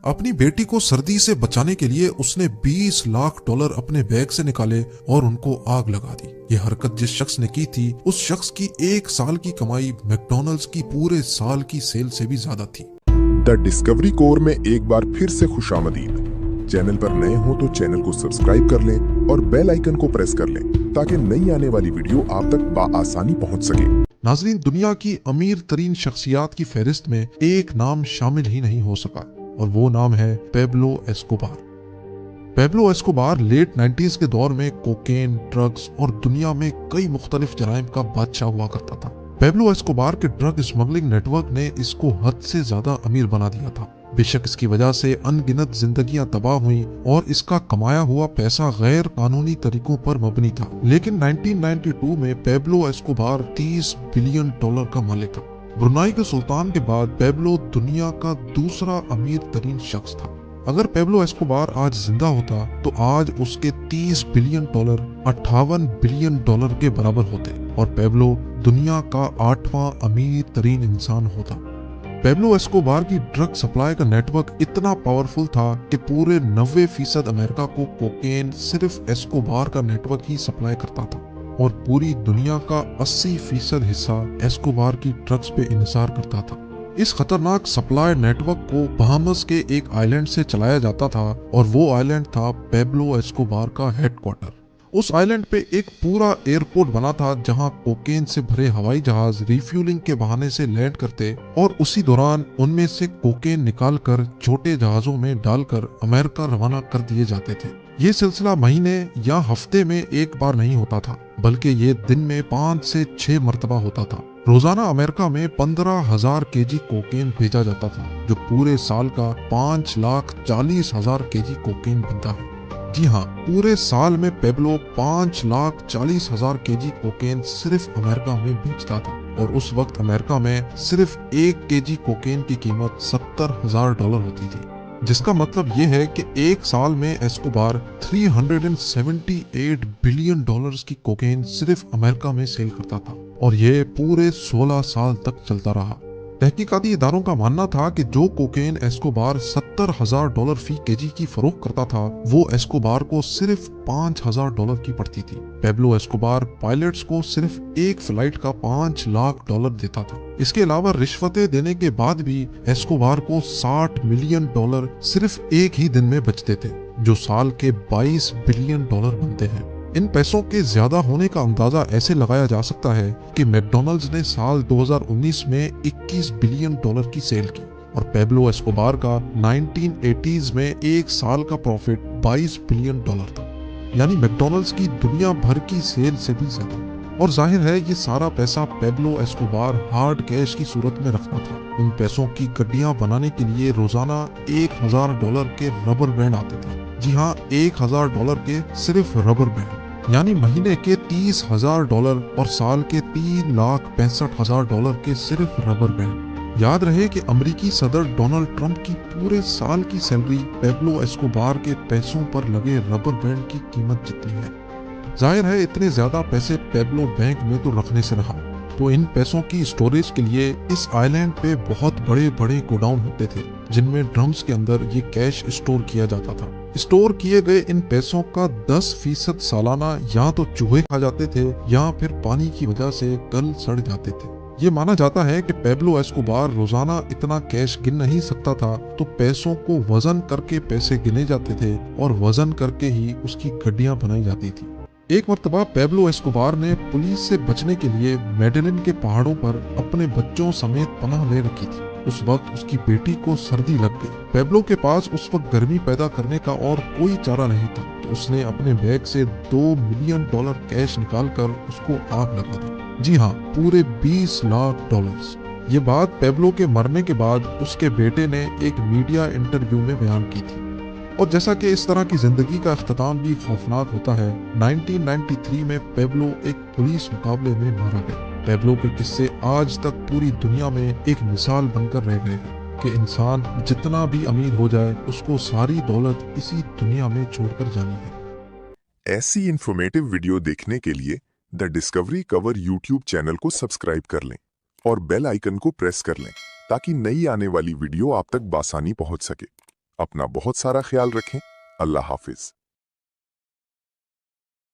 अपनी बेटी को सर्दी से बचाने के लिए उसने 20 लाख डॉलर अपने बैग से निकाले और उनको आग लगा दी। ये हरकत जिस शख्स ने की थी, उस शख्स की एक साल की कमाई मैकडॉनल्ड्स की पूरे साल की सेल से भी ज्यादा थी। द डिस्कवरी कोर में एक बार फिर से खुशामदीद। चैनल पर नए हो तो चैनल को सब्सक्राइब कर लें और बेल आइकन को प्रेस कर लें ताकि नई आने वाली वीडियो आप तक बआसानी पहुंच सके। नाज़रीन, दुनिया की अमीर तरीन शख्सियात की फहरिस्त में एक नाम शामिल ही नहीं हो सका और वो नाम है Pablo Escobar. Pablo Escobar late 90s के दौर में कोकेन, ड्रग्स और दुनिया में कई मुख्तलिफ जराइम का बादशाह हुआ करता था। पेब्लो एस्कोबार के ड्रग स्मगलिंग नेटवर्क ने इसको हद से ज्यादा अमीर बना दिया था। बेशक इसकी वजह से अनगिनत जिंदगियां तबाह हुई और इसका कमाया हुआ पैसा गैर कानूनी तरीकों पर मबनी था, लेकिन 1992 में पेब्लो एस्कोबार 30 बिलियन डॉलर का मालिक था। ब्रुनाई के सुल्तान के बाद पेब्लो दुनिया का दूसरा अमीर तरीन शख्स था। अगर पेब्लो एस्कोबार आज जिंदा होता तो आज उसके 30 बिलियन डॉलर 58 बिलियन डॉलर के बराबर होते और पेब्लो दुनिया का 8वां अमीर तरीन इंसान होता। पेब्लो एस्कोबार की ड्रग सप्लाई का नेटवर्क इतना पावरफुल था कि पूरे 90% अमेरिका को कोकेन सिर्फ एस्कोबार का नेटवर्क ही सप्लाई करता था और पूरी दुनिया का 80% हिस्सा एस्कोबार की ड्रग्स पे इन्हिसार करता था। इस खतरनाक सप्लाई नेटवर्क को बहामस के एक आइलैंड से चलाया जाता था और वो आइलैंड था पेब्लो एस्कोबार का हेडक्वार्टर। उस आइलैंड पे एक पूरा एयरपोर्ट बना था जहां कोकेन से भरे हवाई जहाज रिफ्यूलिंग के बहाने से लैंड करते और उसी दौरान उनमें से कोकेन निकालकर छोटे जहाजों में डालकर अमेरिका रवाना कर दिए जाते थे। ये सिलसिला महीने या हफ्ते में एक बार नहीं होता था, बल्कि ये दिन में 5 से 6 मरतबा होता था। रोजाना अमेरिका में 15,000 केजी कोकेन भेजा जाता था, जो पूरे साल का 5,40,000 केजी कोकेन बनता है। जी हाँ, पूरे साल में पेब्लो 5,40,000 केजी कोकेन सिर्फ अमेरिका में बेचता था और उस वक्त अमेरिका में सिर्फ 1 केजी कोकेन की कीमत $70,000 होती थी, जिसका मतलब ये है कि एक साल में एस्कोबार 378 बिलियन डॉलर्स की कोकेन सिर्फ अमेरिका में सेल करता था और ये पूरे 16 साल तक चलता रहा। तहकीकाती इदारों का मानना था कि जो कोकेन एस्कोबार $70,000 फी केजी की फरोख्त करता था, वो एस्कोबार को सिर्फ $5,000 की पड़ती थी। पेब्लो एस्कोबार पायलट्स को सिर्फ एक फ्लाइट का $5 लाख देता था। इसके अलावा रिश्वतें देने के बाद भी एस्कोबार को $60 मिलियन सिर्फ एक ही दिन में बचते थे, जो साल के $22 बिलियन बनते हैं। इन पैसों के ज्यादा होने का अंदाजा ऐसे लगाया जा सकता है कि मैकडॉनल्ड्स ने साल 2019 में $21 बिलियन की सेल की और पेब्लो एस्कोबार का 1980s में एक साल का प्रॉफिट $22 बिलियन था, यानी मैकडॉनल्ड्स की दुनिया भर की सेल से भी ज्यादा। और जाहिर है ये सारा पैसा पेब्लो एस्कोबार हार्ड कैश की सूरत में रखता था। इन पैसों की गड्डियां बनाने के लिए रोजाना $1,000 के रबर बैंड आते थे। जी हाँ, $1,000 के सिर्फ रबर बैंड, यानी महीने के $30,000 और साल के $3,65,000 के सिर्फ रबर बैंड। याद रहे कि अमेरिकी सदर डोनाल्ड ट्रंप की पूरे साल की सैलरी पेब्लो एस्कोबार के पैसों पर लगे रबर बैंड की कीमत जितनी है। जाहिर है इतने ज्यादा पैसे पेब्लो बैंक में तो रखने से रहा, तो इन पैसों की स्टोरेज के लिए इस आइलैंड पे बहुत बड़े बड़े गोडाउन होते थे, जिनमें ड्रम्स के अंदर ये कैश स्टोर किया जाता था। स्टोर किए गए इन पैसों का 10% सालाना या तो चूहे खा जाते थे या फिर पानी की वजह से गल सड़ जाते थे। ये माना जाता है कि पेब्लो एस्कोबार रोजाना इतना कैश गिन नहीं सकता था, तो पैसों को वजन करके पैसे गिने जाते थे और वजन करके ही उसकी गड्डियां बनाई जाती थी। एक मर्तबा पेब्लो एस्कोबार ने पुलिस से बचने के लिए मेडेलिन के पहाड़ों पर अपने बच्चों समेत पनाह ले रखी थी। उस वक्त उसकी बेटी को सर्दी लग गई। पेब्लो के पास उस वक्त गर्मी पैदा करने का और कोई चारा नहीं था, तो उसने अपने बैग से $2 मिलियन कैश निकालकर उसको आग लगा दी। जी हाँ, पूरे $20 लाख। ये बात पेब्लो के मरने के बाद उसके बेटे ने एक मीडिया इंटरव्यू में बयान की थी। और जैसा कि इस तरह की जिंदगी का अख्ताम भी खौफनाक होता है, 1993 में पेब्लो एक पुलिस मुकाबले में मारा गया। पेब्लो के किस्से आज तक पूरी दुनिया में एक मिसाल बनकर रह गए हैं कि इंसान जितना भी अमीर हो जाए, उसको सारी दौलत इसी दुनिया में छोड़कर जानी है। ऐसी इंफॉर्मेटिव वीडियो देखने के लिए the discovery cover YouTube channel को सब्सक्राइब कर लें और बेल आइकन को प्रेस कर लें ताकि नई आने वाली वीडियो आप तक बासानी पहुंच सके। अपना बहुत सारा ख्याल रखें। अल्लाह हाफिज।